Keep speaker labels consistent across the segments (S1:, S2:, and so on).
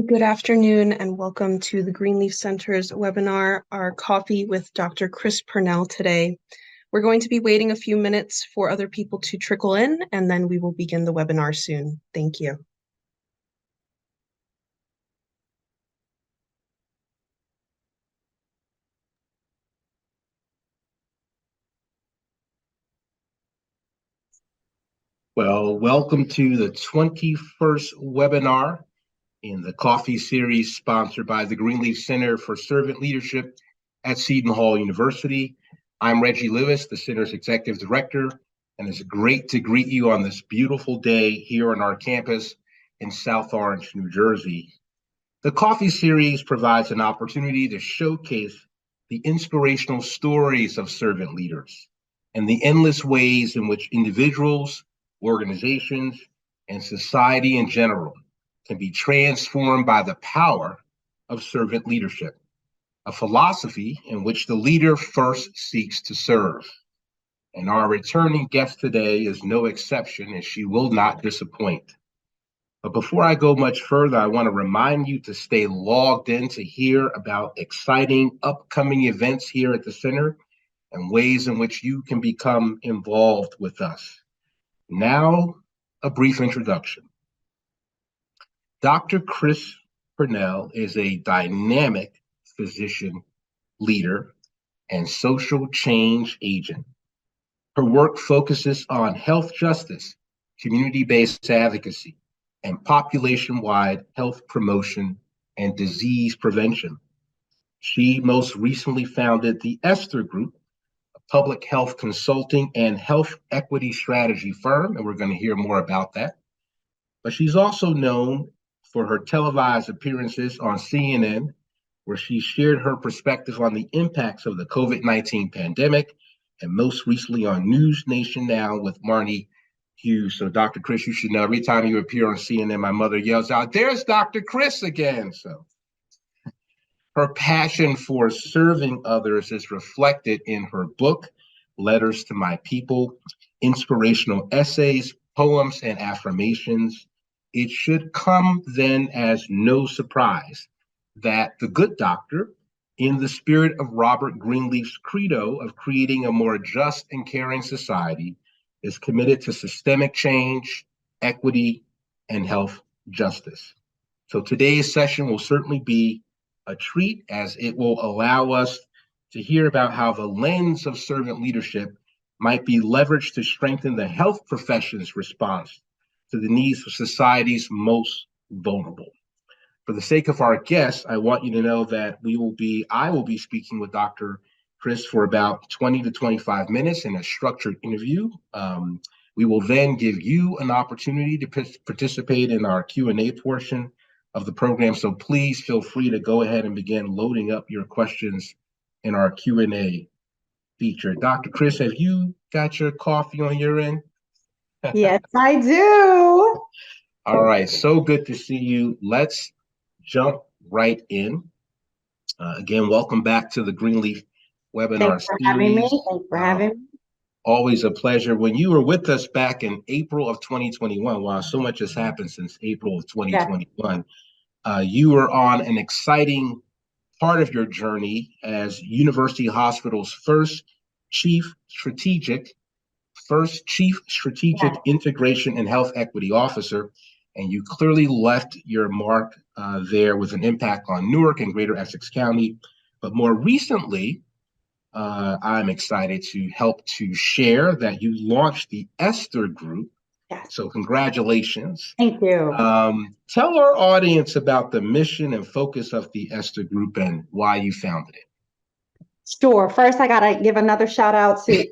S1: Good afternoon and welcome to the Greenleaf Center's webinar, our Coffee with Dr. Chris Pernell today. We're going to be waiting a few minutes for other people to trickle in, and then we will begin the webinar soon. Thank you.
S2: Well, welcome to the 21st webinar in the coffee series sponsored by the Greenleaf Center for Servant Leadership at Seton Hall University. I'm Reggie Lewis, the center's executive director, and it's great to greet you on this beautiful day here on our campus in South Orange, New Jersey. The coffee series provides an opportunity to showcase the inspirational stories of servant leaders and the endless ways in which individuals, organizations, and society in general can be transformed by the power of servant leadership, a philosophy in which the leader first seeks to serve. And our returning guest today is no exception, and she will not disappoint. But before I go much further, I want to remind you to stay logged in to hear about exciting upcoming events here at the center and ways in which you can become involved with us. Now, a brief introduction. Dr. Chris Pernell is a dynamic physician, leader, and social change agent. Her work focuses on health justice, community-based advocacy, and population-wide health promotion and disease prevention. She most recently founded the Esther Group, a public health consulting and health equity strategy firm, and we're going to hear more about that. But she's also known for her televised appearances on CNN, where she shared her perspective on the impacts of the COVID-19 pandemic, and most recently on News Nation Now with Marnie Hughes. So Dr. Chris, you should know every time you appear on CNN, my mother yells out, "There's Dr. Chris again." So her passion for serving others is reflected in her book, Letters to My People, inspirational essays, poems, and affirmations. It should come then as no surprise that the good doctor, in the spirit of Robert Greenleaf's credo of creating a more just and caring society, is committed to systemic change, equity, and health justice. So today's session will certainly be a treat, as it will allow us to hear about how the lens of servant leadership might be leveraged to strengthen the health profession's response to the needs of society's most vulnerable. For the sake of our guests, I want you to know that I will be speaking with Dr. Chris for about 20 to 25 minutes in a structured interview. We will then give you an opportunity to participate in our Q&A portion of the program. So please feel free to go ahead and begin loading up your questions in our Q&A feature. Dr. Chris, have you got your coffee on your end?
S3: Yes, I do.
S2: All right, so good to see you. Let's jump right in. Again, welcome back to the Greenleaf webinar
S3: Thanks for
S2: series.
S3: having me. Thanks for having me.
S2: Always a pleasure. When you were with us back in April of 2021, wow, so much has happened since April of 2021. You were on an exciting part of your journey as University Hospital's Chief Strategic Integration and Health Equity Officer, and you clearly left your mark there with an impact on Newark and Greater Essex County. But more recently, I'm excited to help to share that you launched the Esther Group.
S3: Yes.
S2: So congratulations.
S3: Thank you.
S2: Tell our audience about the mission and focus of the Esther Group and why you founded it.
S3: Sure. First, I got to give another shout out to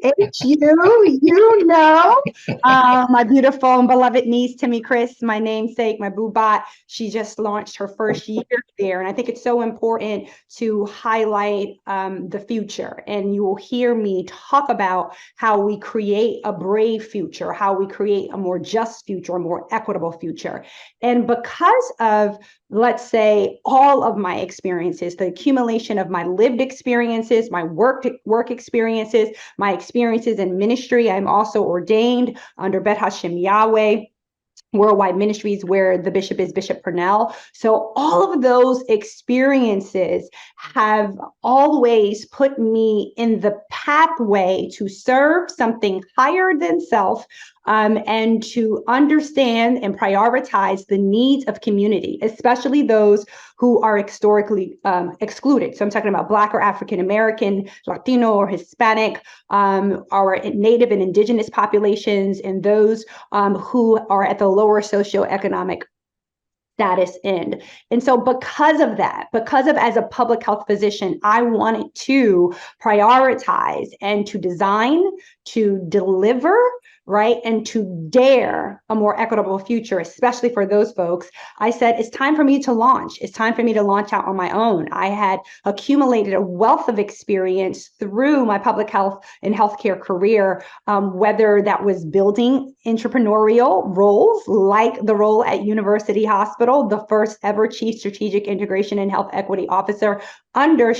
S3: my beautiful and beloved niece, Timmy Chris, my namesake, my boo-bot. She just launched her first year there. And I think it's so important to highlight the future. And you will hear me talk about how we create a brave future, how we create a more just future, a more equitable future. And because of, let's say, all of my experiences, the accumulation of my lived experiences, my work experiences, my experiences in ministry. I'm also ordained under Bet Hashem Yahweh, Worldwide Ministries, where the bishop is Bishop Pernell. So all of those experiences have always put me in the pathway to serve something higher than self, and to understand and prioritize the needs of community, especially those who are historically excluded. So I'm talking about Black or African American, Latino or Hispanic, our Native and Indigenous populations, and those who are at the lower socioeconomic status end. And so because of that, because of as a public health physician, I wanted to prioritize and to design, to deliver, right, and to dare a more equitable future, especially for those folks. I said, it's time for me to launch. It's time for me to launch out on my own. I had accumulated a wealth of experience through my public health and healthcare career, whether that was building entrepreneurial roles, like the role at University Hospital, the first ever Chief Strategic Integration and Health Equity Officer under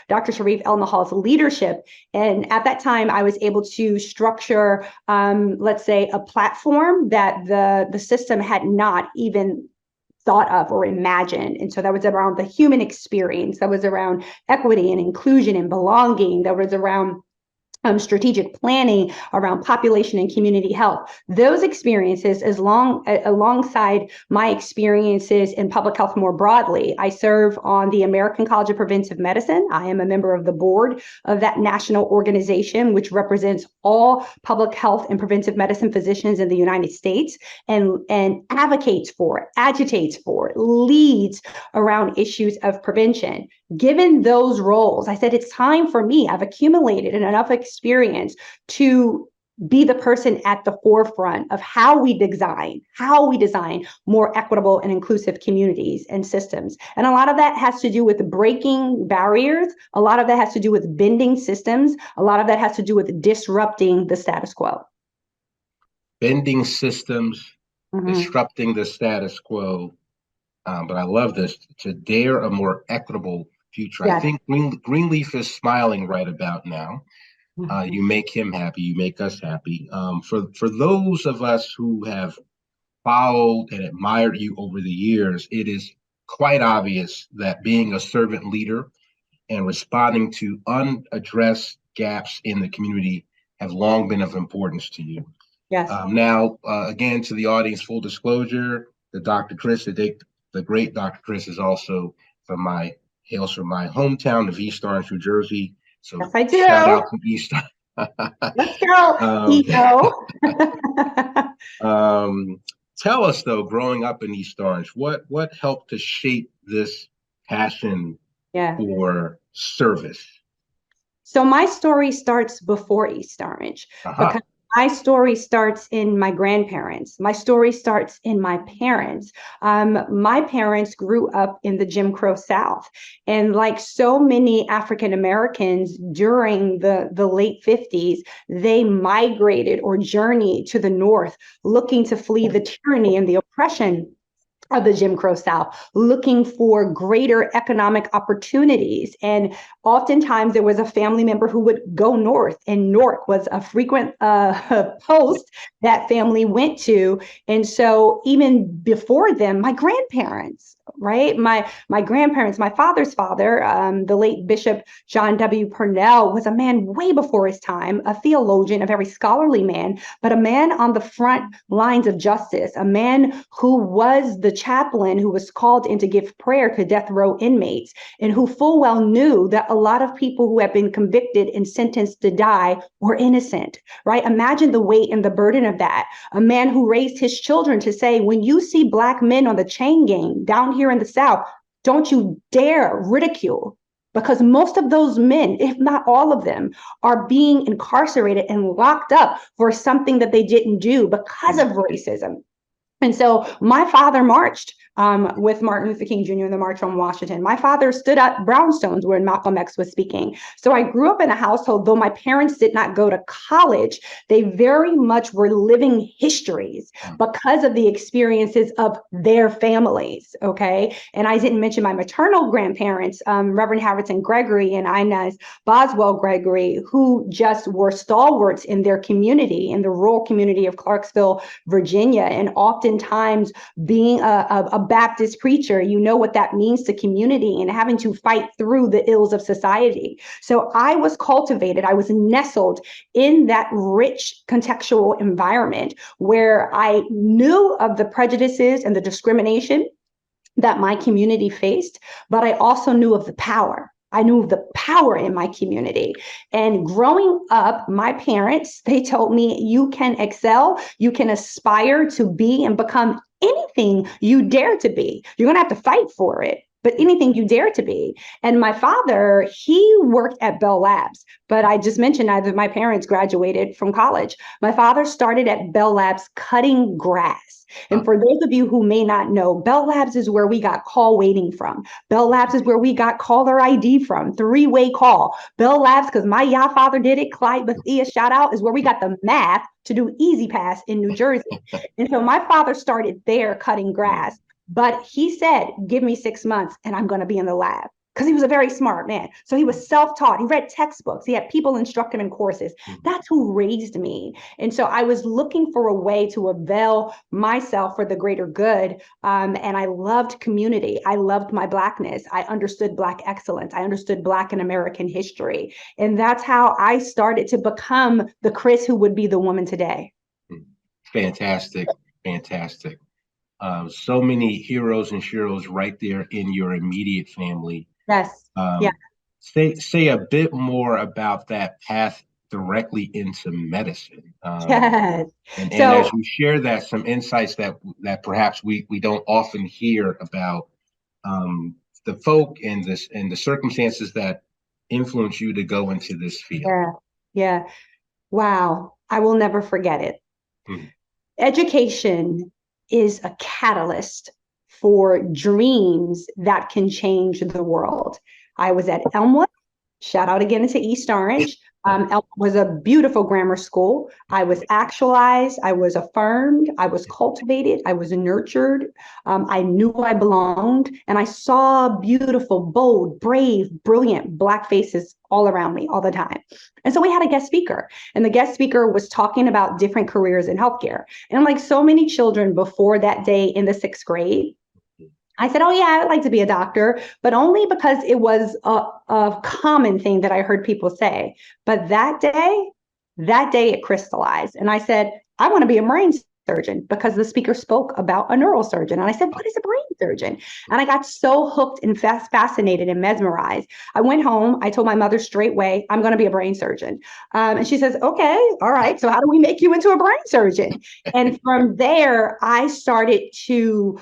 S3: Dr. Sharif El-Nahal's leadership. And at that time, I was able to structure, let's say, a platform that the system had not even thought of or imagined. And so that was around the human experience, that was around equity and inclusion and belonging, that was around strategic planning, around population and community health. Those experiences, alongside my experiences in public health more broadly, I serve on the American College of Preventive Medicine. I am a member of the board of that national organization, which represents all public health and preventive medicine physicians in the United States, and advocates for, agitates for, leads around issues of prevention. Given those roles, I said, it's time for me. I've accumulated enough experience to be the person at the forefront of how we design more equitable and inclusive communities and systems. And a lot of that has to do with breaking barriers. A lot of that has to do with bending systems. A lot of that has to do with disrupting the status quo.
S2: Bending systems, disrupting the status quo. But I love this, to dare a more equitable future. Yes. I think Greenleaf is smiling right about now. You make him happy, you make us happy. For those of us who have followed and admired you over the years, it is quite obvious that being a servant leader and responding to unaddressed gaps in the community have long been of importance to you.
S3: Yes.
S2: Now, again, to the audience, full disclosure, the great Dr. Chris is also hails from my hometown of East Orange, New Jersey. So
S3: yes, I do.
S2: Shout out to East.
S3: Let's go.
S2: Tell us though, growing up in East Orange, what helped to shape this passion for service?
S3: So my story starts before East Orange, because my story starts in my grandparents. My story starts in my parents. My parents grew up in the Jim Crow South. And like so many African Americans during the late 50s, they migrated or journeyed to the North, looking to flee the tyranny and the oppression of the Jim Crow South, looking for greater economic opportunities. And oftentimes there was a family member who would go north, and Newark was a frequent post that family went to. And so even before them, my grandparents, right? My grandparents, my father's father, the late Bishop John W. Pernell, was a man way before his time, a theologian, a very scholarly man, but a man on the front lines of justice, a man who was the chaplain who was called in to give prayer to death row inmates, and who full well knew that a lot of people who had been convicted and sentenced to die were innocent, right? Imagine the weight and the burden of that. A man who raised his children to say, when you see Black men on the chain gang down here in the South, don't you dare ridicule, because most of those men, if not all of them, are being incarcerated and locked up for something that they didn't do because of racism. And so my father marched with Martin Luther King Jr. and the March on Washington. My father stood at brownstones when Malcolm X was speaking. So I grew up in a household, though my parents did not go to college, they very much were living histories because of the experiences of their families, okay? And I didn't mention my maternal grandparents, Reverend Harrison Gregory and Inez Boswell Gregory, who just were stalwarts in their community, in the rural community of Clarksville, Virginia. And oftentimes being a Baptist preacher, you know what that means to community and having to fight through the ills of society. So I was cultivated, I was nestled in that rich contextual environment where I knew of the prejudices and the discrimination that my community faced, but I also knew of the power. I knew of the power in my community. And growing up, my parents, they told me, you can excel, you can aspire to be and become anything you dare to be. You're going to have to fight for it, but anything you dare to be. And my father, he worked at Bell Labs, but I just mentioned neither of my parents graduated from college. My father started at Bell Labs cutting grass. And for those of you who may not know, Bell Labs is where we got call waiting from. Bell Labs is where we got caller ID from, three-way call. Bell Labs, because my father did it, Clyde Bethia, shout out, is where we got the math to do Easy Pass in New Jersey. And so my father started there cutting grass, but he said, give me 6 months and I'm going to be in the lab. Because he was a very smart man. So he was self-taught. He read textbooks. He had people instruct him in courses. That's who raised me. And so I was looking for a way to avail myself for the greater good. And I loved community. I loved my Blackness. I understood Black excellence. I understood Black and American history. And that's how I started to become the Chris who would be the woman today.
S2: Fantastic. Fantastic. So many heroes and sheroes right there in your immediate family.
S3: Yes. Yeah.
S2: Say a bit more about that path directly into medicine.
S3: Yes.
S2: And as you share that, some insights that perhaps we don't often hear about the folk and the circumstances that influence you to go into this field.
S3: Yeah. Yeah. Wow. I will never forget it. Education is a catalyst for dreams that can change the world. I was at Elmwood. Shout out again to East Orange. Elmwood was a beautiful grammar school. I was actualized. I was affirmed. I was cultivated. I was nurtured. I knew I belonged. And I saw beautiful, bold, brave, brilliant Black faces all around me all the time. And so we had a guest speaker, and the guest speaker was talking about different careers in healthcare. And like so many children before that day in the 6th grade, I said, oh yeah, I'd like to be a doctor, but only because it was a common thing that I heard people say. But that day it crystallized. And I said, I want to be a brain surgeon, because the speaker spoke about a neurosurgeon. And I said, what is a brain surgeon? And I got so hooked and fascinated and mesmerized. I went home. I told my mother straight away, I'm going to be a brain surgeon. And she says, okay, all right. So how do we make you into a brain surgeon? And from there, I started to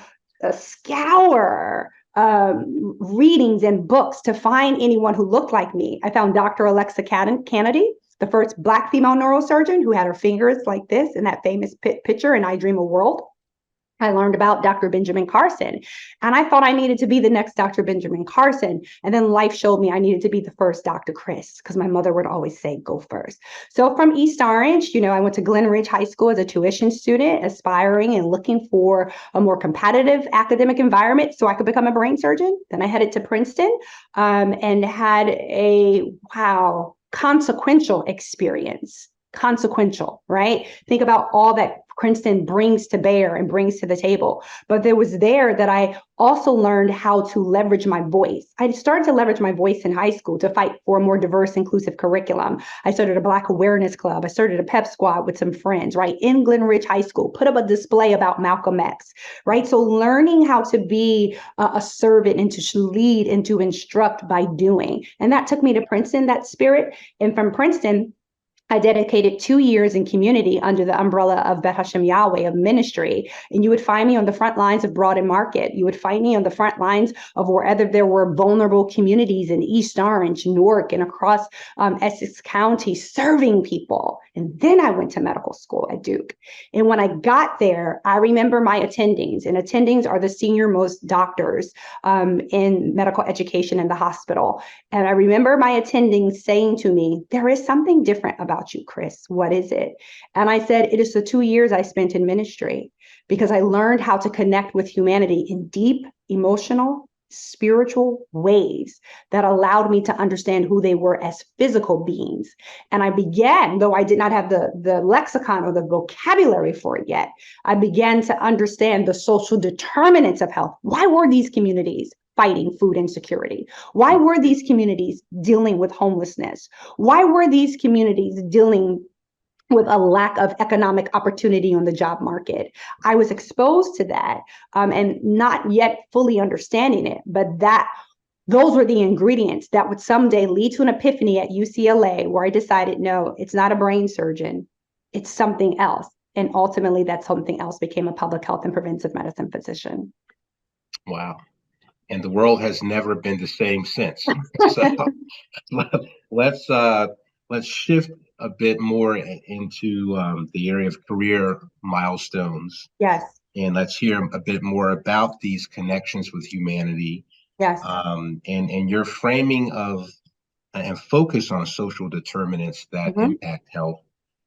S3: scour readings and books to find anyone who looked like me. I found Dr. Alexa Kennedy, the first Black female neurosurgeon who had her fingers like this in that famous picture in I Dream a World. I learned about Dr. Benjamin Carson, and I thought I needed to be the next Dr. Benjamin Carson. And then life showed me I needed to be the first Dr. Chris, because my mother would always say, go first. So from East Orange, I went to Glen Ridge High School as a tuition student, aspiring and looking for a more competitive academic environment so I could become a brain surgeon. Then I headed to Princeton and had a, consequential experience. Consequential, right? Think about all that Princeton brings to bear and brings to the table. But there was there that I also learned how to leverage my voice. I started to leverage my voice in high school to fight for a more diverse, inclusive curriculum. I started a Black Awareness Club. I started a pep squad with some friends, right? In Glen Ridge High School, put up a display about Malcolm X, right? So learning how to be a servant and to lead and to instruct by doing. And that took me to Princeton, that spirit. And from Princeton, I dedicated 2 years in community under the umbrella of Bet Hashem Yahweh, of ministry. And you would find me on the front lines of Broad and Market. You would find me on the front lines of wherever there were vulnerable communities in East Orange, Newark, and across Essex County, serving people. And then I went to medical school at Duke. And when I got there, I remember my attendings, and attendings are the senior most doctors in medical education in the hospital. And I remember my attendings saying to me, there is something different about you, Chris. What is it? And I said, it is the 2 years I spent in ministry, because I learned how to connect with humanity in deep, emotional, spiritual ways that allowed me to understand who they were as physical beings. And I began, though I did not have the lexicon or the vocabulary for it yet, I began to understand the social determinants of health. Why were these communities fighting food insecurity? Why were these communities dealing with homelessness? Why were these communities dealing with a lack of economic opportunity on the job market? I was exposed to that and not yet fully understanding it, but those were the ingredients that would someday lead to an epiphany at UCLA, where I decided, no, it's not a brain surgeon, it's something else. And ultimately, that something else became a public health and preventive medicine physician.
S2: Wow. And the world has never been the same since. So let's shift a bit more into the area of career milestones.
S3: Yes.
S2: And let's hear a bit more about these connections with humanity.
S3: Yes.
S2: And your framing of and focus on social determinants that impact health.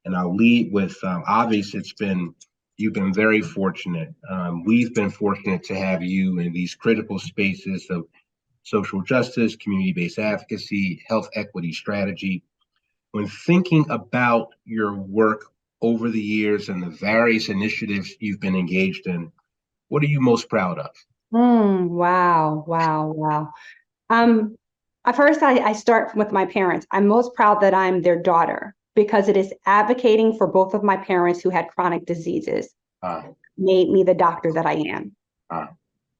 S2: And I'll lead with obviously you've been very fortunate. We've been fortunate to have you in these critical spaces of social justice, community-based advocacy, health equity strategy. When thinking about your work over the years and the various initiatives you've been engaged in, what are you most proud of?
S3: Wow. At first, I start with my parents. I'm most proud that I'm their daughter, because it is advocating for both of my parents who had chronic diseases made me the doctor that I am.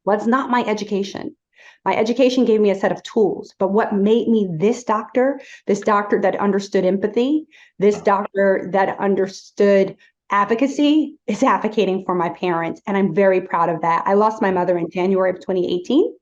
S3: Was not my education. My education gave me a set of tools, but what made me this doctor that understood empathy, this doctor that understood advocacy, is advocating for my parents. And I'm very proud of that. I lost my mother in January of 2018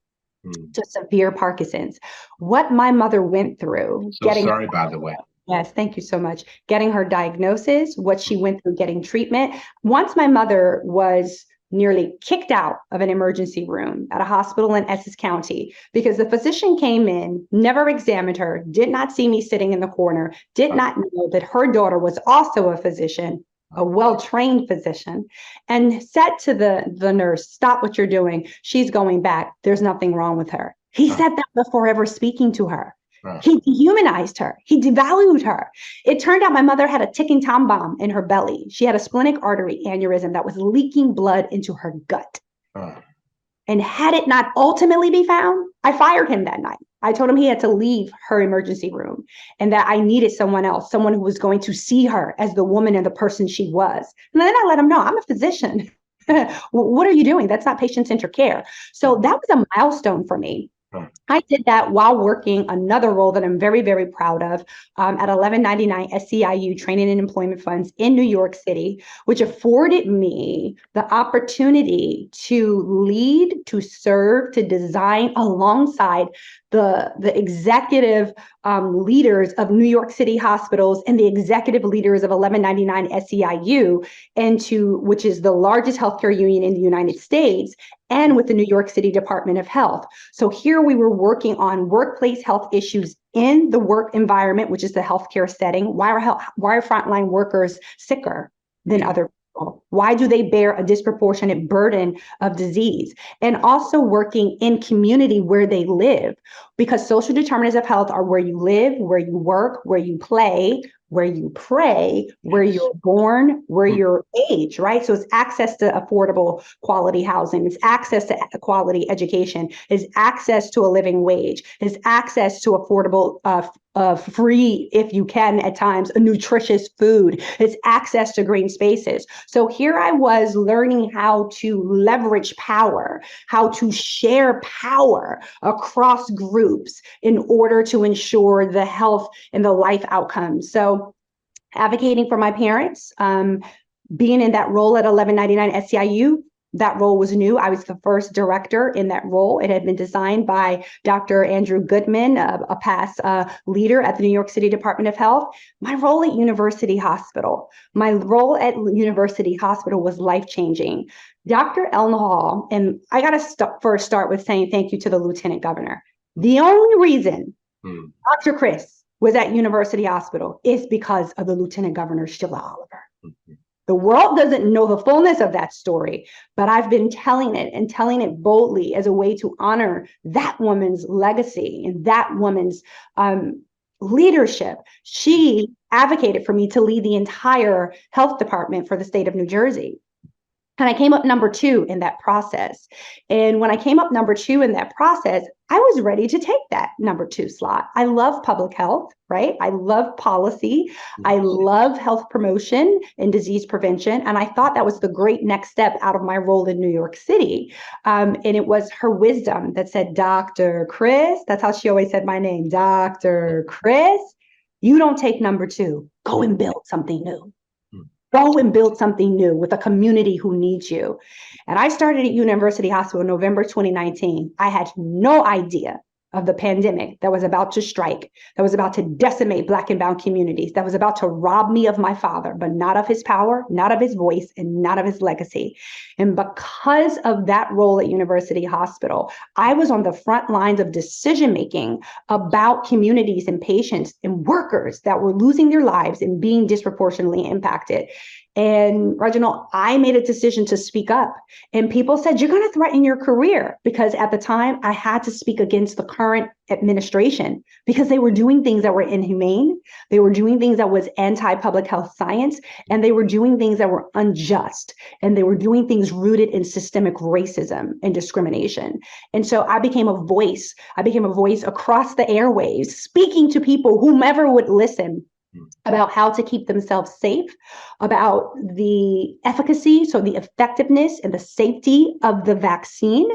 S3: to severe Parkinson's. What my mother went through.
S2: Sorry, by the way.
S3: Yes, thank you so much. Getting her diagnosis, what she went through getting treatment. Once my mother was nearly kicked out of an emergency room at a hospital in Essex County because the physician came in, never examined her, did not see me sitting in the corner, did not know that her daughter was also a physician, a well-trained physician, and said to the nurse, stop what you're doing. She's going back. There's nothing wrong with her. He said that before ever speaking to her. He dehumanized her. He devalued her. It turned out my mother had a ticking time bomb in her belly. She had a splenic artery aneurysm that was leaking blood into her gut. And had it not ultimately be found, I fired him that night. I told him he had to leave her emergency room and that I needed someone else, someone who was going to see her as the woman and the person she was. And then I let him know, I'm a physician. What are you doing? That's not patient-centered care. So that was a milestone for me. I did that while working another role that I'm very, very proud of at 1199 SEIU Training and Employment Funds in New York City, which afforded me the opportunity to lead, to serve, to design alongside the executive leaders of New York City hospitals and the executive leaders of 1199 SEIU, which is the largest healthcare union in the United States, and with the New York City Department of Health. So here we were working on workplace health issues in the work environment, which is the healthcare setting. Why are frontline workers sicker than other people? Why do they bear a disproportionate burden of disease? And also working in community where they live, because social determinants of health are where you live, where you work, where you play, where you pray, where you're born, where you're age, right? So it's access to affordable quality housing, it's access to quality education, it's access to a living wage, it's access to affordable, free, if you can at times, nutritious food, it's access to green spaces. So here I was learning how to leverage power, how to share power across groups in order to ensure the health and the life outcomes. So advocating for my parents, being in that role at 1199 SCIU. That role was new. I was the first director in that role. It had been designed by Dr. Andrew Goodman, a past leader at the New York City Department of Health. My role at University Hospital. My role at University Hospital was life-changing. Dr. Elnahal, and I got to first start with saying thank you to the Lieutenant Governor. The only reason Dr. Chris was at University Hospital is because of the Lieutenant Governor, Sheila Oliver. The world doesn't know the fullness of that story, but I've been telling it and telling it boldly as a way to honor that woman's legacy and that woman's leadership. She advocated for me to lead the entire health department for the state of New Jersey. And I came up number 2 in that process. And when I came up number 2 in that process, I was ready to take that number 2 slot. I love public health, right? I love policy. I love health promotion and disease prevention. And I thought that was the great next step out of my role in New York City. And it was her wisdom that said, Dr. Chris, that's how she always said my name, Dr. Chris, you don't take number 2, go and build something new. Go and build something new with a community who needs you. And I started at University Hospital in November 2019. I had no idea of the pandemic that was about to strike, that was about to decimate Black and brown communities, that was about to rob me of my father, but not of his power, not of his voice, and not of his legacy. And because of that role at University Hospital, I was on the front lines of decision-making about communities and patients and workers that were losing their lives and being disproportionately impacted. And Reginald, I made a decision to speak up. And people said, you're going to threaten your career, because at the time I had to speak against the current administration because they were doing things that were inhumane. They were doing things that was anti-public health science, and they were doing things that were unjust, and they were doing things rooted in systemic racism and discrimination. And so I became a voice. I became a voice across the airwaves, speaking to people, whomever would listen, about how to keep themselves safe, about the efficacy, so the effectiveness and the safety of the vaccine,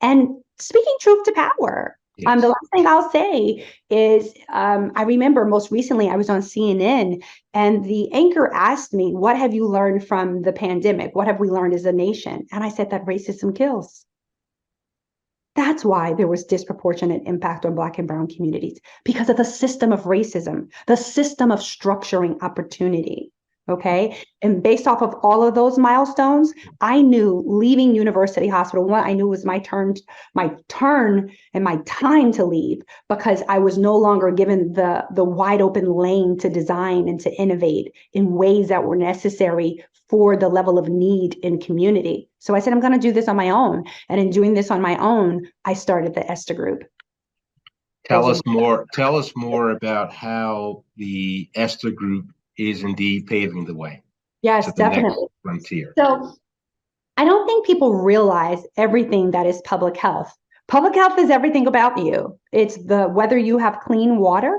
S3: and speaking truth to power.
S2: Yes.
S3: The last thing I'll say is, I remember most recently I was on CNN, and the anchor asked me, what have you learned from the pandemic? What have we learned as a nation? And I said that racism kills. That's why there was disproportionate impact on Black and brown communities, because of the system of racism, the system of structuring opportunity. Okay. And based off of all of those milestones, I knew leaving University Hospital, one, I knew it was my turn and my time to leave, because I was no longer given the wide open lane to design and to innovate in ways that were necessary for the level of need in community. So I said, I'm going to do this on my own. And in doing this on my own, I started the ESTA group.
S2: Tell us more about how the ESTA group is indeed paving the way.
S3: Yes,
S2: to the
S3: definitely.
S2: next frontier.
S3: So I don't think people realize everything that is public health. Public health is everything about you. It's whether you have clean water.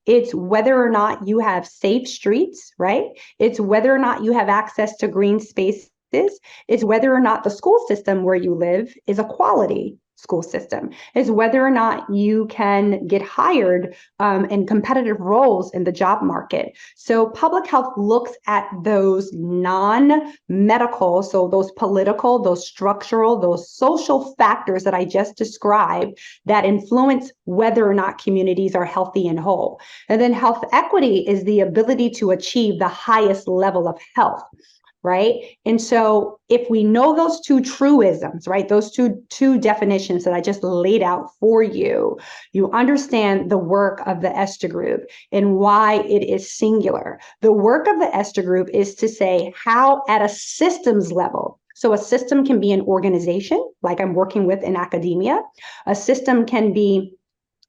S3: It's whether or not you have safe streets, right? It's whether or not you have access to green spaces. It's whether or not the school system where you live is a quality school system. It's whether or not you can get hired in competitive roles in the job market. So public health looks at those non-medical, so those political, those structural, those social factors that I just described that influence whether or not communities are healthy and whole. And then health equity is the ability to achieve the highest level of health. Right. And so if we know those two truisms, right, those two definitions that I just laid out for you, you understand the work of the ESTA group and why it is singular. The work of the ESTA group is to say how at a systems level. So a system can be an organization, like I'm working with in academia. A system can be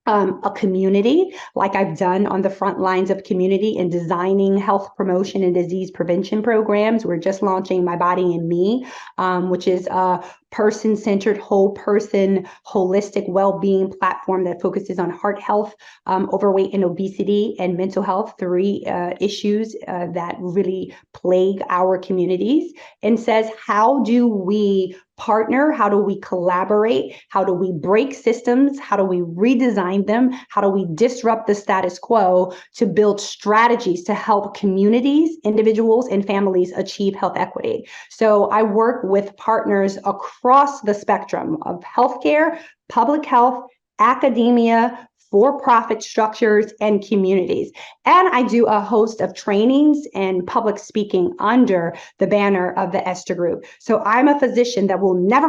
S3: a community, like I've done on the front lines of community and designing health promotion and disease prevention programs. We're just launching My Body and Me, which is a person-centered, whole person, holistic well-being platform that focuses on heart health, overweight and obesity, and mental health, three issues that really plague our communities, and says, how do we partner? How do we collaborate? How do we break systems? How do we redesign them? How do we disrupt the status quo to build strategies to help communities, individuals, and families achieve health equity? So I work with partners across the spectrum of healthcare, public health, academia, for-profit structures, and communities. And I do a host of trainings and public speaking under the banner of the Esther Group. So I'm a physician that will never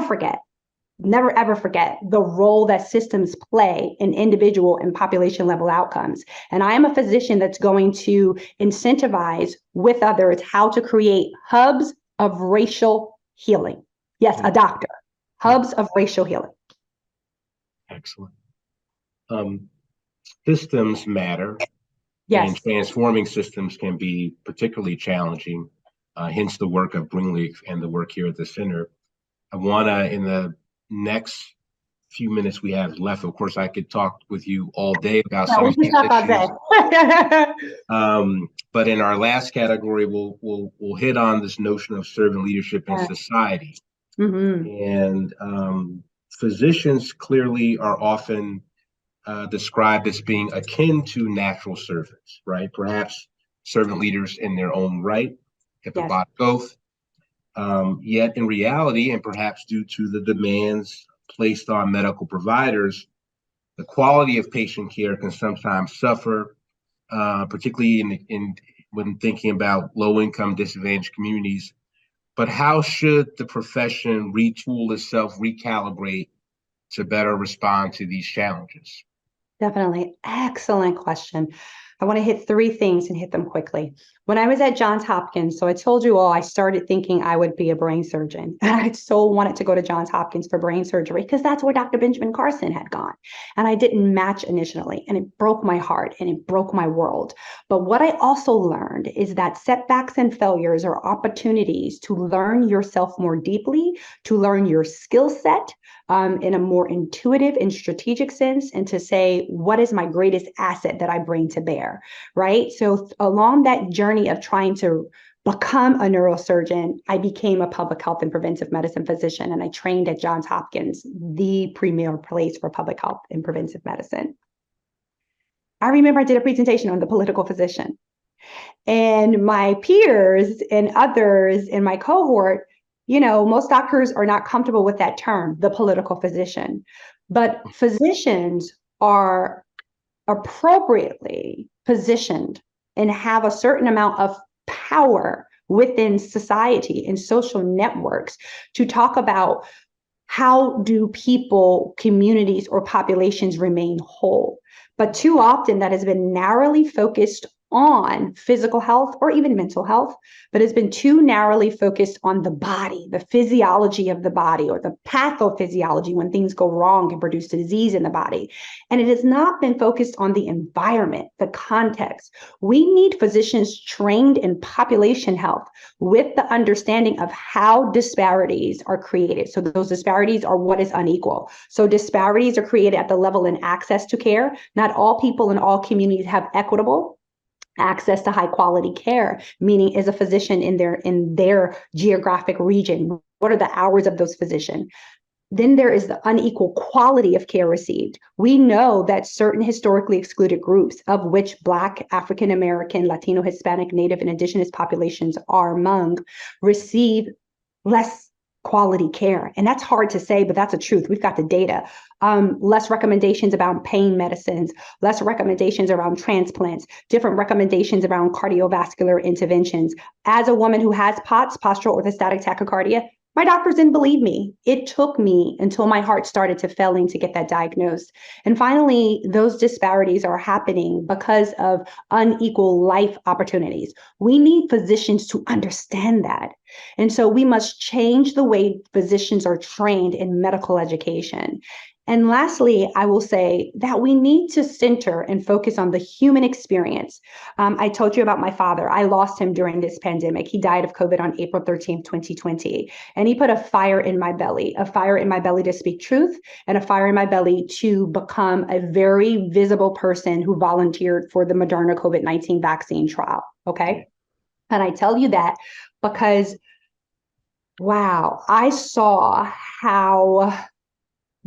S3: ever forget the role that systems play in individual and population level outcomes. And I am a physician that's going to incentivize with others how to create hubs of racial healing. Yes, a doctor. Hubs of racial healing.
S2: Excellent. Systems matter.
S3: Yes.
S2: And transforming systems can be particularly challenging, hence the work of Greenleaf and the work here at the center. I want to, in the next few minutes we have left, of course, I could talk with you all day about some of these issues. But in our last category, we'll hit on this notion of servant leadership in society. And physicians clearly are often described as being akin to natural servants, right? Perhaps servant leaders in their own right, Hippocratic oath. Yet in reality, and perhaps due to the demands placed on medical providers, the quality of patient care can sometimes suffer, particularly when thinking about low-income, disadvantaged communities. But how should the profession retool itself, recalibrate to better respond to these challenges?
S3: Definitely. Excellent question. I want to hit three things and hit them quickly. When I was at Johns Hopkins, so I told you all, I started thinking I would be a brain surgeon. And I so wanted to go to Johns Hopkins for brain surgery because that's where Dr. Benjamin Carson had gone. And I didn't match initially, and it broke my heart and it broke my world. But what I also learned is that setbacks and failures are opportunities to learn yourself more deeply, to learn your skill set in a more intuitive and strategic sense, and to say, what is my greatest asset that I bring to bear, right? So along that journey of trying to become a neurosurgeon, I became a public health and preventive medicine physician, and I trained at Johns Hopkins, the premier place for public health and preventive medicine. I remember I did a presentation on the political physician, and my peers and others in my cohort, you know, most doctors are not comfortable with that term, the political physician, but physicians are appropriately positioned and have a certain amount of power within society and social networks to talk about how do people, communities, or populations remain whole. But too often that has been narrowly focused on physical health or even mental health, but has been too narrowly focused on the body, the physiology of the body, or the pathophysiology when things go wrong and produce disease in the body. And it has not been focused on the environment, the context. We need physicians trained in population health with the understanding of how disparities are created. So those disparities are what is unequal. So disparities are created at the level in access to care. Not all people in all communities have equitable access to high quality care, meaning is a physician in their geographic region. What are the hours of those physicians? Then there is the unequal quality of care received. We know that certain historically excluded groups, of which Black, African American, Latino, Hispanic, Native, and Indigenous populations are among, receive less quality care. And that's hard to say, but that's a truth. We've got the data. Less recommendations about pain medicines, less recommendations around transplants, different recommendations around cardiovascular interventions. As a woman who has POTS, postural orthostatic tachycardia, my doctors didn't believe me. It took me until my heart started to failing to get that diagnosed. And finally, those disparities are happening because of unequal life opportunities. We need physicians to understand that. And so we must change the way physicians are trained in medical education. And lastly, I will say that we need to center and focus on the human experience. I told you about my father. I lost him during this pandemic. He died of COVID on April 13th, 2020. And he put a fire in my belly to speak truth, and a fire in my belly to become a very visible person who volunteered for the Moderna COVID-19 vaccine trial. Okay. And I tell you that because, wow, I saw how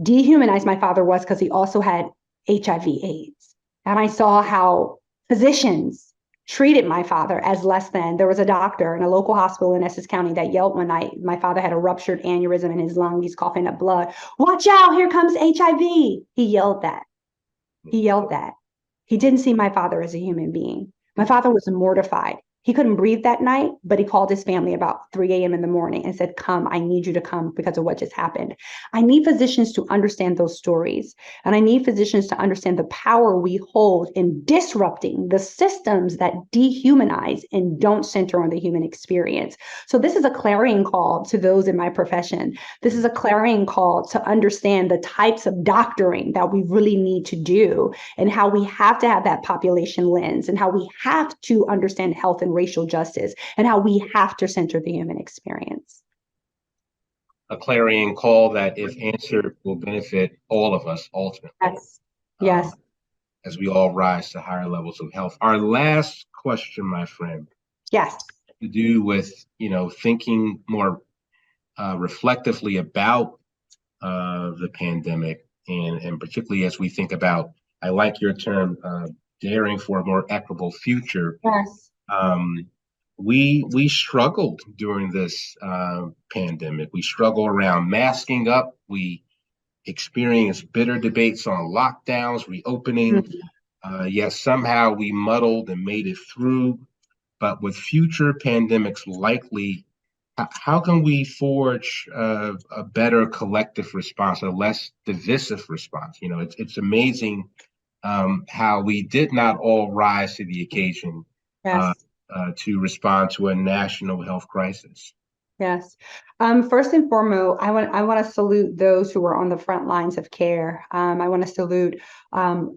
S3: dehumanized my father was, because he also had HIV/AIDS. And I saw how physicians treated my father as less than. There was a doctor in a local hospital in Essex County that yelled one night. My father had a ruptured aneurysm in his lung. He's coughing up blood. "Watch out, here comes HIV." He yelled that. He yelled that. He didn't see my father as a human being. My father was mortified. He couldn't breathe that night, but he called his family about 3 a.m. in the morning and said, "Come, I need you to come because of what just happened." I need physicians to understand those stories. And I need physicians to understand the power we hold in disrupting the systems that dehumanize and don't center on the human experience. So this is a clarion call to those in my profession. This is a clarion call to understand the types of doctoring that we really need to do, and how we have to have that population lens, and how we have to understand health and racial justice, and how we have to center the human experience.
S2: A clarion call that, if answered, will benefit all of us ultimately.
S3: Yes. Yes.
S2: As we all rise to higher levels of health. Our last question, my friend,
S3: Yes.
S2: to do with, thinking more reflectively about the pandemic, and particularly as we think about, I like your term, daring for a more equitable future.
S3: Yes.
S2: We struggled during this pandemic. We struggled around masking up. We experienced bitter debates on lockdowns, reopening. Yet somehow we muddled and made it through. But with future pandemics likely, how can we forge a better collective response, a less divisive response? It's amazing how we did not all rise to the occasion
S3: Yes.
S2: to respond to a national health crisis.
S3: Yes. First and foremost, I want to salute those who are on the front lines of care. I want to salute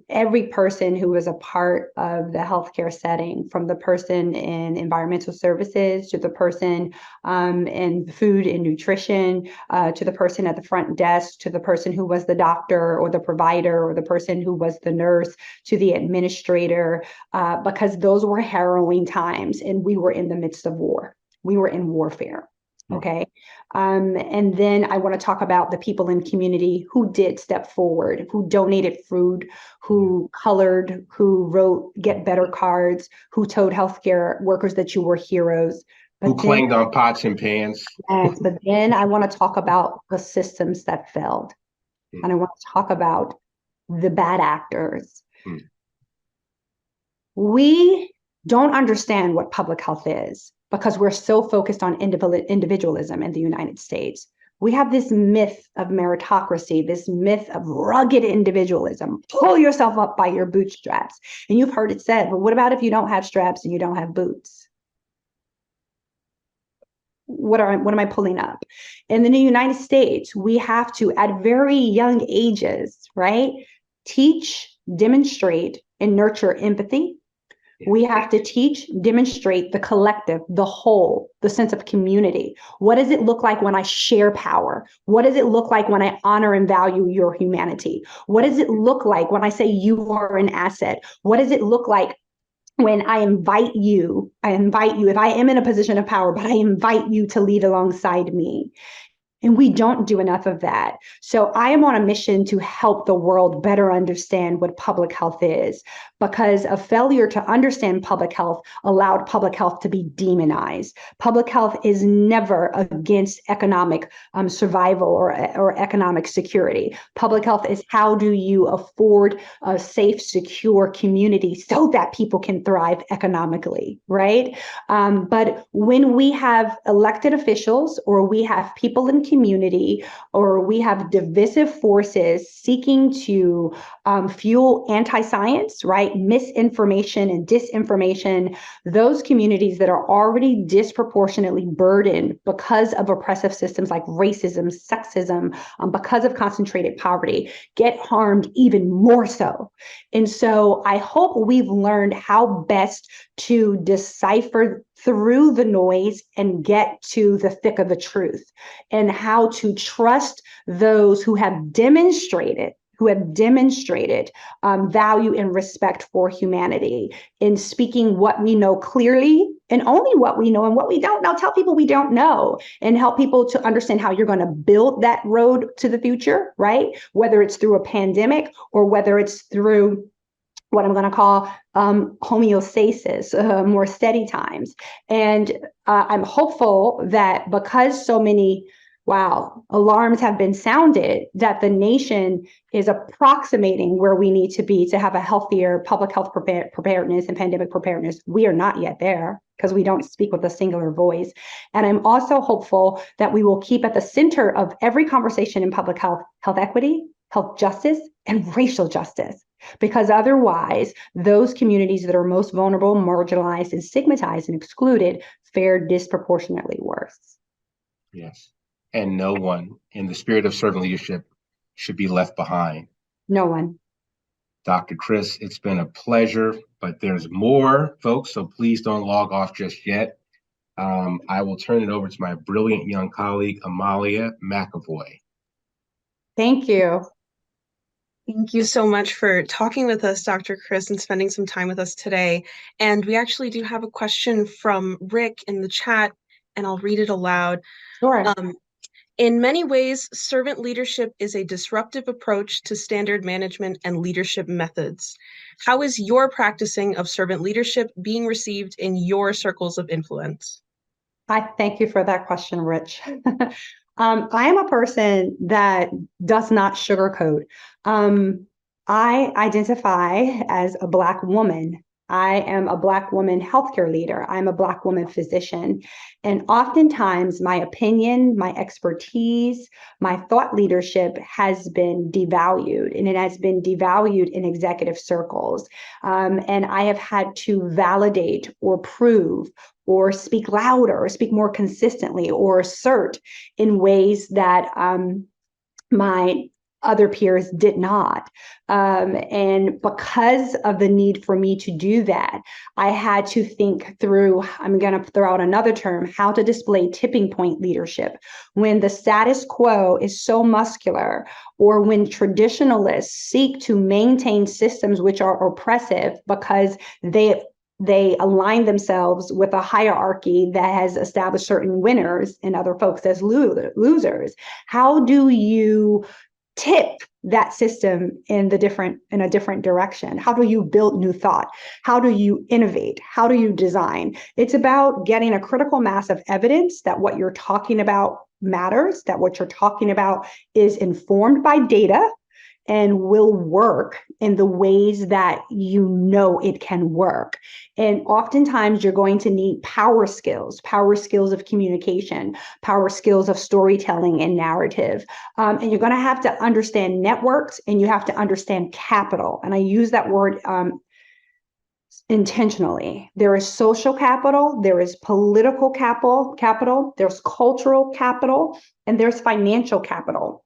S3: every person who was a part of the healthcare setting, from the person in environmental services to the person in food and nutrition, to the person at the front desk, to the person who was the doctor or the provider, or the person who was the nurse, to the administrator, because those were harrowing times, and we were in the midst of war. We were in warfare. Okay. And then I want to talk about the people in community who did step forward, who donated food, who colored, who wrote Get Better cards, who told healthcare workers that you were heroes.
S2: Who clanged on pots and pans.
S3: Yes, but then I want to talk about the systems that failed. And I want to talk about the bad actors. We don't understand what public health is, because we're so focused on individualism in the United States. We have this myth of meritocracy, this myth of rugged individualism. Pull yourself up by your bootstraps. And you've heard it said, but what about if you don't have straps and you don't have boots? What am I pulling up? And in the United States, we have to, at very young ages, right, teach, demonstrate, and nurture empathy. We have to teach, demonstrate the collective, the whole, the sense of community. What does it look like when I share power? What does it look like when I honor and value your humanity? What does it look like when I say you are an asset? What does it look like when I invite you, if I am in a position of power, but I invite you to lead alongside me? And we don't do enough of that. So I am on a mission to help the world better understand what public health is, because a failure to understand public health allowed public health to be demonized. Public health is never against economic survival or economic security. Public health is, how do you afford a safe, secure community so that people can thrive economically, right? But when we have elected officials, or we have people in community, or we have divisive forces seeking to fuel anti-science, right? Misinformation and disinformation, those communities that are already disproportionately burdened because of oppressive systems like racism, sexism, because of concentrated poverty, get harmed even more so. And so I hope we've learned how best to decipher through the noise and get to the thick of the truth, and how to trust those who have demonstrated value and respect for humanity in speaking what we know clearly and only what we know, and what we don't know, tell people we don't know, and help people to understand how you're going to build that road to the future, right? Whether it's through a pandemic or whether it's through what I'm going to call homeostasis, more steady times. And I'm hopeful that because so many alarms have been sounded, that the nation is approximating where we need to be to have a healthier public health preparedness and pandemic preparedness. We are not yet there because we don't speak with a singular voice. And I'm also hopeful that we will keep at the center of every conversation in public health, health equity, health justice, and racial justice. Because otherwise, those communities that are most vulnerable, marginalized, and stigmatized and excluded fare disproportionately worse.
S2: Yes. And no one, in the spirit of servant leadership, should be left behind.
S3: No one.
S2: Dr. Chris, it's been a pleasure, but there's more, folks, so please don't log off just yet. I will turn it over to my brilliant young colleague, Amalia McAvoy.
S3: Thank you.
S1: Thank you so much for talking with us, Dr. Chris, and spending some time with us today. And we actually do have a question from Rick in the chat, and I'll read it aloud.
S3: Sure.
S1: In many ways, servant leadership is a disruptive approach to standard management and leadership methods. How is your practicing of servant leadership being received in your circles of influence?
S3: I thank you for that question, Rich. I am a person that does not sugarcoat. I identify as a Black woman. I am a Black woman healthcare leader. I'm a Black woman physician. And oftentimes my opinion, my expertise, my thought leadership has been devalued, and it has been devalued in executive circles. And I have had to validate or prove or speak louder or speak more consistently or assert in ways that my other peers did not. And because of the need for me to do that, I had to think through, I'm going to throw out another term, how to display tipping point leadership when the status quo is so muscular, or when traditionalists seek to maintain systems which are oppressive because they align themselves with a hierarchy that has established certain winners and other folks as losers. How do you tip that system in a different direction? How do you build new thought? How do you innovate? How do you design? It's about getting a critical mass of evidence that what you're talking about matters, that what you're talking about is informed by data and will work in the ways that you know it can work. And oftentimes you're going to need power skills of communication, power skills of storytelling and narrative. And you're going to have to understand networks, and you have to understand capital. And I use that word intentionally. There is social capital, there is political capital, there's cultural capital, and there's financial capital.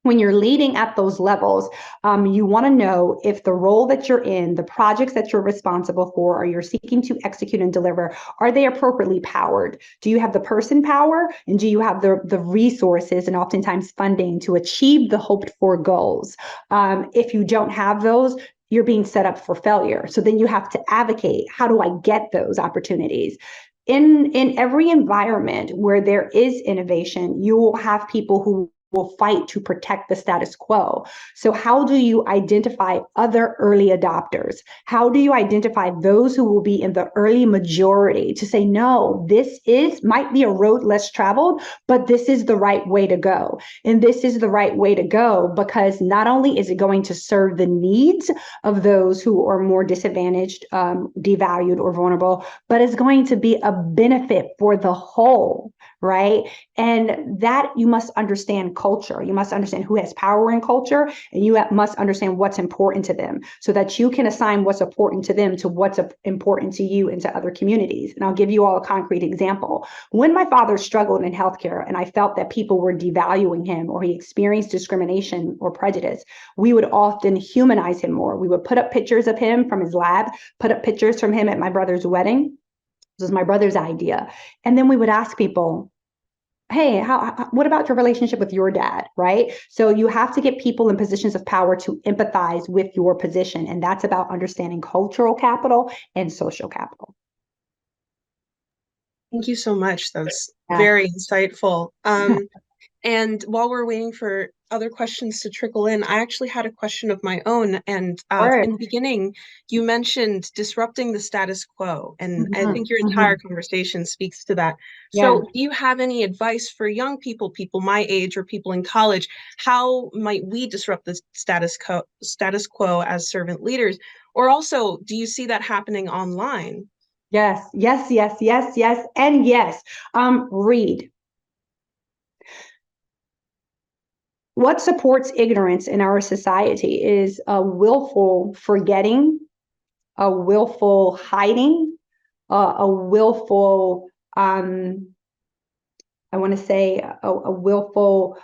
S3: When you're leading at those levels, you want to know if the role that you're in, the projects that you're responsible for, or you're seeking to execute and deliver, are they appropriately powered? Do you have the person power, and do you have the resources and oftentimes funding to achieve the hoped for goals? If you don't have those, you're being set up for failure. So then you have to advocate, how do I get those opportunities? In every environment where there is innovation, you will have people who will fight to protect the status quo. So how do you identify other early adopters? How do you identify those who will be in the early majority to say, no, this might be a road less traveled, but this is the right way to go. And this is the right way to go because not only is it going to serve the needs of those who are more disadvantaged, devalued, or vulnerable, but it's going to be a benefit for the whole, right? And that you must understand culture. You must understand who has power in culture, and you must understand what's important to them so that you can assign what's important to them to what's important to you and to other communities. And I'll give you all a concrete example. When my father struggled in healthcare and I felt that people were devaluing him or he experienced discrimination or prejudice, we would often humanize him more. We would put up pictures of him from his lab, put up pictures from him at my brother's wedding. This was my brother's idea. And then we would ask people, hey, what about your relationship with your dad, right? So you have to get people in positions of power to empathize with your position. And that's about understanding cultural capital and social capital.
S1: Thank you so much. That's
S3: Yeah.
S1: very insightful. And while we're waiting for other questions to trickle in, I actually had a question of my own. And in the beginning, you mentioned disrupting the status quo. And I think your entire conversation speaks to that. So do you have any advice for young people, people my age or people in college? How might we disrupt the status quo as servant leaders? Or also, do you see that happening online?
S3: Yes, yes, yes, yes, yes, and yes. Read. What supports ignorance in our society is a willful forgetting, a willful hiding, a willful, I want to say, a willful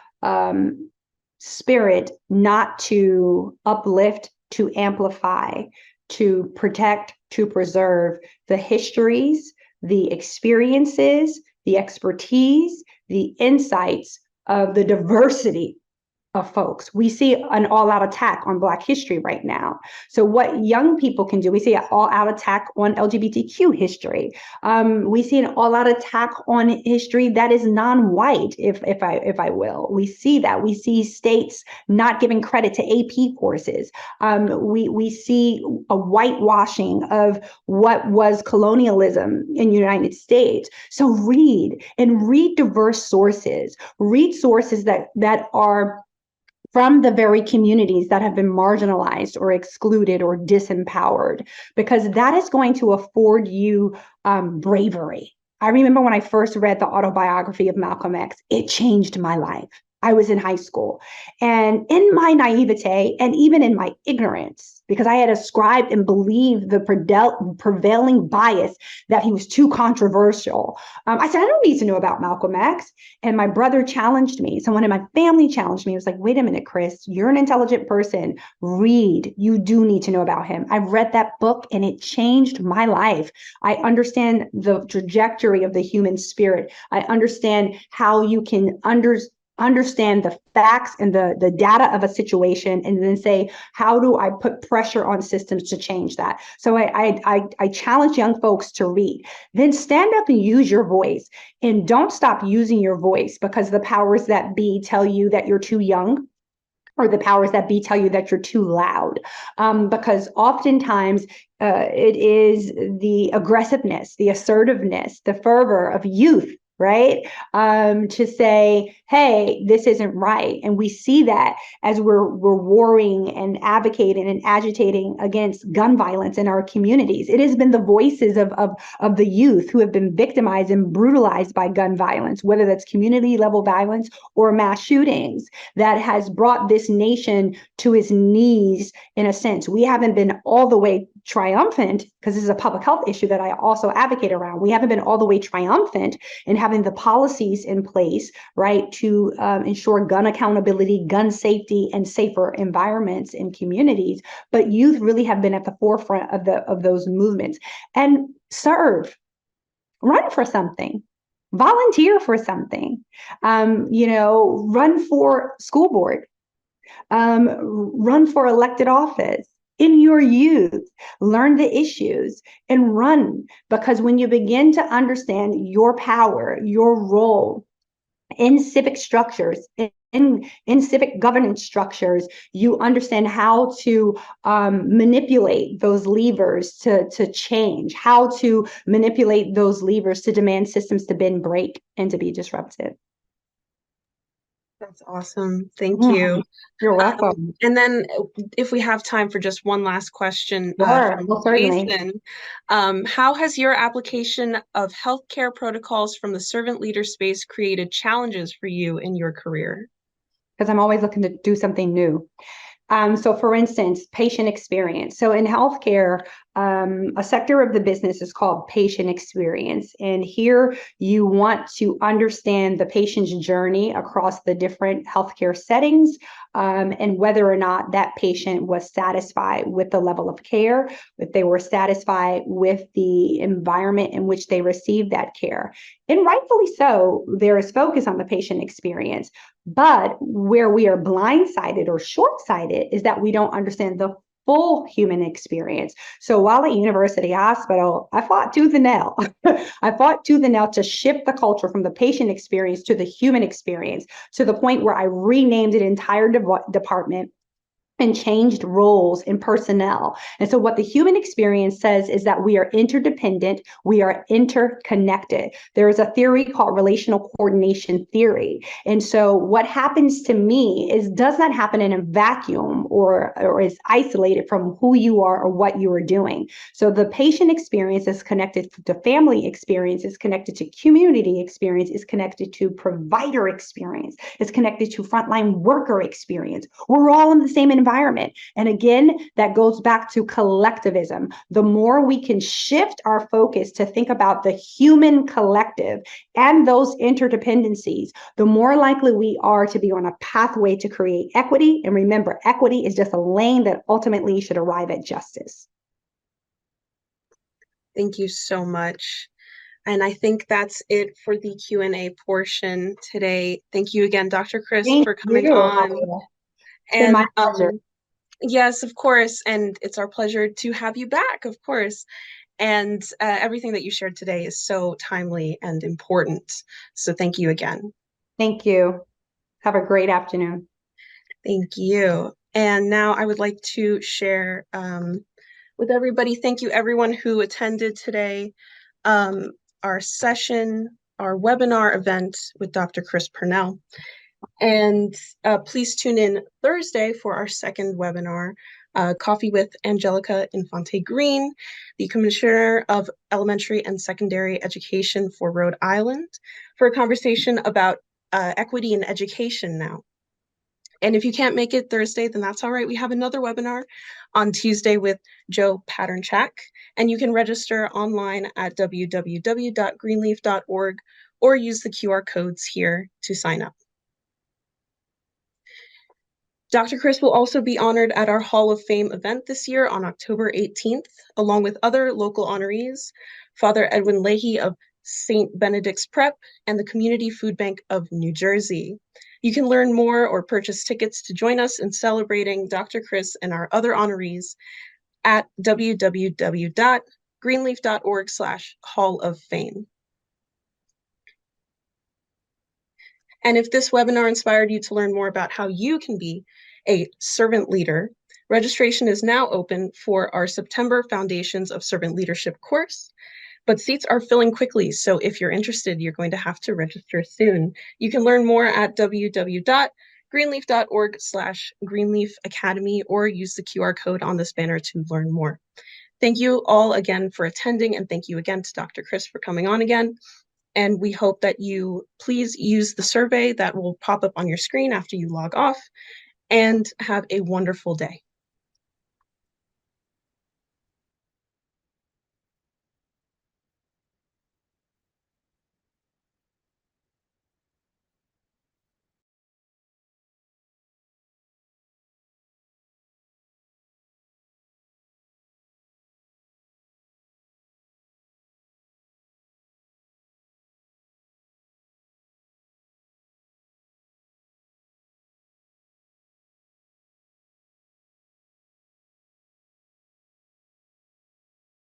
S3: spirit not to uplift, to amplify, to protect, to preserve the histories, the experiences, the expertise, the insights of the diversity of folks. We see an all-out attack on Black history right now. So what young people can do, we see an all-out attack on LGBTQ history. We see an all-out attack on history that is non-white, if I will. We see that. We see states not giving credit to AP courses. We see a whitewashing of what was colonialism in the United States. So read diverse sources. Read sources that are from the very communities that have been marginalized or excluded or disempowered, because that is going to afford you bravery. I remember when I first read the autobiography of Malcolm X, it changed my life. I was in high school, and in my naivete and even in my ignorance, because I had ascribed and believed the prevailing bias that he was too controversial, I said, I don't need to know about Malcolm X. And my brother challenged me. Someone in my family challenged me. It was like, wait a minute, Chris, you're an intelligent person. Read. You do need to know about him. I've read that book and it changed my life. I understand the trajectory of the human spirit. I understand how you can understand the facts and the data of a situation, and then say, how do I put pressure on systems to change that? So I challenge young folks to read. Then stand up and use your voice, and don't stop using your voice because the powers that be tell you that you're too young, or the powers that be tell you that you're too loud. Because oftentimes it is the aggressiveness, the assertiveness, the fervor of youth, right? To say, hey, this isn't right. And we see that as we're warring and advocating and agitating against gun violence in our communities. It has been the voices of the youth who have been victimized and brutalized by gun violence, whether that's community level violence or mass shootings, that has brought this nation to its knees in a sense. We haven't been all the way triumphant, because this is a public health issue that I also advocate around. We haven't been all the way triumphant in having the policies in place, right, to ensure gun accountability, gun safety, and safer environments in communities. But youth really have been at the forefront of those movements. And serve, run for something. Volunteer for something, run for school board, run for elected office in your youth, learn the issues and run. Because when you begin to understand your power, your role in civic structures, in civic governance structures, you understand how to manipulate those levers to change, how to manipulate those levers to demand systems to bend, break, and to be disruptive.
S1: That's awesome. Thank you.
S3: You're welcome.
S1: And then if we have time for just one last question
S3: Sure,
S1: from
S3: well, certainly.
S1: Jason, how has your application of healthcare protocols from the servant leader space created challenges for you in your career?
S3: Because I'm always looking to do something new. So for instance, patient experience. So in healthcare, a sector of the business is called patient experience. And here you want to understand the patient's journey across the different healthcare settings, and whether or not that patient was satisfied with the level of care, if they were satisfied with the environment in which they received that care. And rightfully so, there is focus on the patient experience. But where we are blindsided or short-sighted is that we don't understand the full human experience. So while at University Hospital, I fought tooth and nail. I fought tooth and nail to shift the culture from the patient experience to the human experience, to the point where I renamed an entire department and changed roles in personnel. And so what the human experience says is that we are interdependent, we are interconnected. There is a theory called relational coordination theory. And so what happens to me is does not happen in a vacuum or is isolated from who you are or what you are doing. So the patient experience is connected to family experience, is connected to community experience, is connected to provider experience, is connected to frontline worker experience. We're all in the same environment. And again, that goes back to collectivism. The more we can shift our focus to think about the human collective and those interdependencies, the more likely we are to be on a pathway to create equity. And remember, equity is just a lane that ultimately should arrive at justice.
S1: Thank you so much. And I think that's it for the Q&A portion today. Thank you again, Dr. Chris,
S3: Thank
S1: for coming
S3: you.
S1: on.
S3: It's been my pleasure.
S1: Yes, of course. And it's our pleasure to have you back, of course. And everything that you shared today is so timely and important. So thank you again.
S3: Thank you. Have a great afternoon.
S1: Thank you. And now I would like to share with everybody, thank you everyone who attended today, our session, our webinar event with Dr. Chris Pernell. And please tune in Thursday for our second webinar, Coffee with Angelica Infante Green, the Commissioner of Elementary and Secondary Education for Rhode Island, for a conversation about equity in education now. And if you can't make it Thursday, then that's all right. We have another webinar on Tuesday with Joe Patternchak, and you can register online at www.greenleaf.org or use the QR codes here to sign up. Dr. Chris will also be honored at our Hall of Fame event this year on October 18th, along with other local honorees, Father Edwin Leahy of St. Benedict's Prep and the Community Food Bank of New Jersey. You can learn more or purchase tickets to join us in celebrating Dr. Chris and our other honorees at www.greenleaf.org/Hall of Fame. And if this webinar inspired you to learn more about how you can be a servant leader, registration is now open for our September Foundations of Servant Leadership course, but seats are filling quickly. So if you're interested, you're going to have to register soon. You can learn more at www.greenleaf.org/Greenleaf Academy or use the QR code on this banner to learn more. Thank you all again for attending, and thank you again to Dr. Chris for coming on again. And we hope that you please use the survey that will pop up on your screen after you log off, and have a wonderful day.